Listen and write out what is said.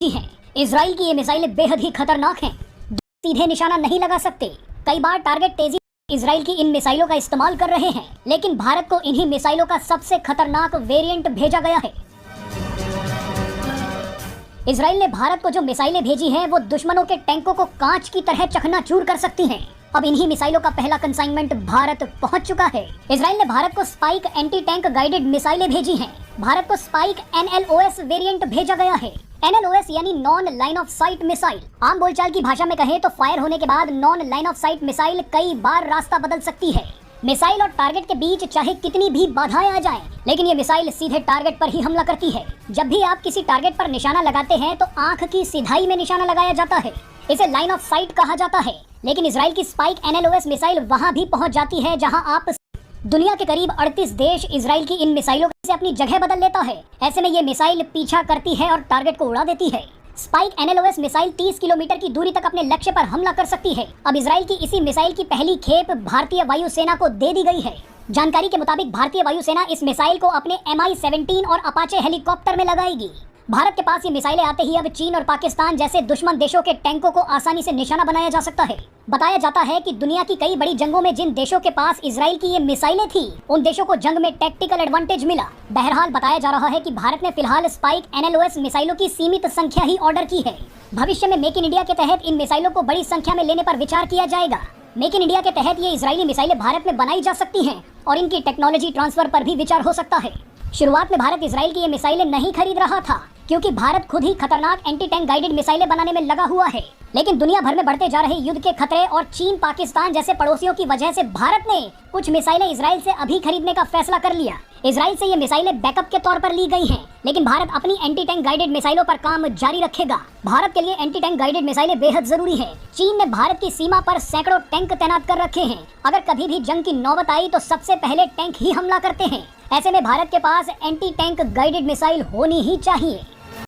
हैं। इजराइल की ये मिसाइलें बेहद ही खतरनाक हैं। सीधे निशाना नहीं लगा सकते। कई बार टारगेट तेजी इजराइल की इन मिसाइलों का इस्तेमाल कर रहे हैं, लेकिन भारत को इन्हीं मिसाइलों का सबसे खतरनाक वेरिएंट भेजा गया है। इजराइल ने भारत को जो मिसाइलें भेजी हैं, वो दुश्मनों के टैंकों को कांच की तरह चकनाचूर कर सकती हैं। अब इन्हीं मिसाइलों का पहला कंसाइनमेंट भारत पहुंच चुका है। इजराइल ने भारत को स्पाइक एंटी टैंक गाइडेड मिसाइलें भेजी हैं। भारत को स्पाइक NLOS वेरिएंट भेजा गया है। NLOS यानी non line of site missile. आम बोलचाल की भाषा में कहें तो फायर होने के बाद non line of site missile कई बार रास्ता बदल सकती है। मिसाइल और टारगेट के बीच चाहे कितनी भी बाधाएं आ जाएं, लेकिन ये मिसाइल सीधे टारगेट पर ही हमला करती है। जब भी आप किसी टारगेट पर निशाना लगाते हैं तो आंख की सिधाई में निशाना लगाया जाता है। इसे लाइन ऑफ साइट कहा जाता है। लेकिन इजराइल की स्पाइक NLOS मिसाइल वहां भी पहुंच जाती है जहां आप दुनिया के करीब 38 देश इजराइल की इन मिसाइलों से अपनी जगह बदल लेता है। ऐसे में ये मिसाइल पीछा करती है और टारगेट को उड़ा देती है। स्पाइक NLOS मिसाइल 30 किलोमीटर की दूरी तक अपने लक्ष्य पर हमला कर सकती है। अब इजराइल की इसी मिसाइल की पहली खेप भारतीय वायुसेना को दे दी गई है। जानकारी के मुताबिक भारतीय वायुसेना इस मिसाइल को अपने MI-17 और अपाचे हेलीकॉप्टर में लगाएगी। भारत के पास ये मिसाइलें आते ही अब चीन और पाकिस्तान जैसे दुश्मन देशों के टैंकों को आसानी से निशाना बनाया जा सकता है। बताया जाता है कि दुनिया की कई बड़ी जंगों में जिन देशों के पास इजराइल की ये मिसाइलें थी, उन देशों को जंग में टैक्टिकल एडवांटेज मिला। बहरहाल बताया जा रहा है कि भारत ने फिलहाल स्पाइक NLOS मिसाइलों की सीमित संख्या ही ऑर्डर की है। भविष्य में मेक इन इंडिया के तहत इन मिसाइलों को बड़ी संख्या में लेने पर विचार किया जाएगा। मेक इन इंडिया के तहत ये इजरायली मिसाइलें भारत में बनाई जा सकती हैं और इनकी टेक्नोलॉजी ट्रांसफर पर भी विचार हो सकता है। शुरुआत में भारत इजराइल की ये मिसाइलें नहीं खरीद रहा था, क्योंकि भारत खुद ही खतरनाक एंटी टैंक गाइडेड मिसाइलें बनाने में लगा हुआ है। लेकिन दुनिया भर में बढ़ते जा रहे युद्ध के खतरे और चीन पाकिस्तान जैसे पड़ोसियों की वजह से भारत ने कुछ मिसाइलें इजराइल से अभी खरीदने का फैसला कर लिया। इजराइल से ये मिसाइलें बैकअप के तौर पर ली गई हैं, लेकिन भारत अपनी एंटी टैंक गाइडेड मिसाइलों पर काम जारी रखेगा। भारत के लिए एंटी टैंक गाइडेड मिसाइलें बेहद जरूरी है। चीन ने भारत की सीमा पर सैकड़ों टैंक तैनात कर रखे हैं। अगर कभी भी जंग की नौबत आई तो सबसे पहले टैंक ही हमला करते हैं। ऐसे में भारत के पास एंटी टैंक गाइडेड मिसाइल होनी ही चाहिए।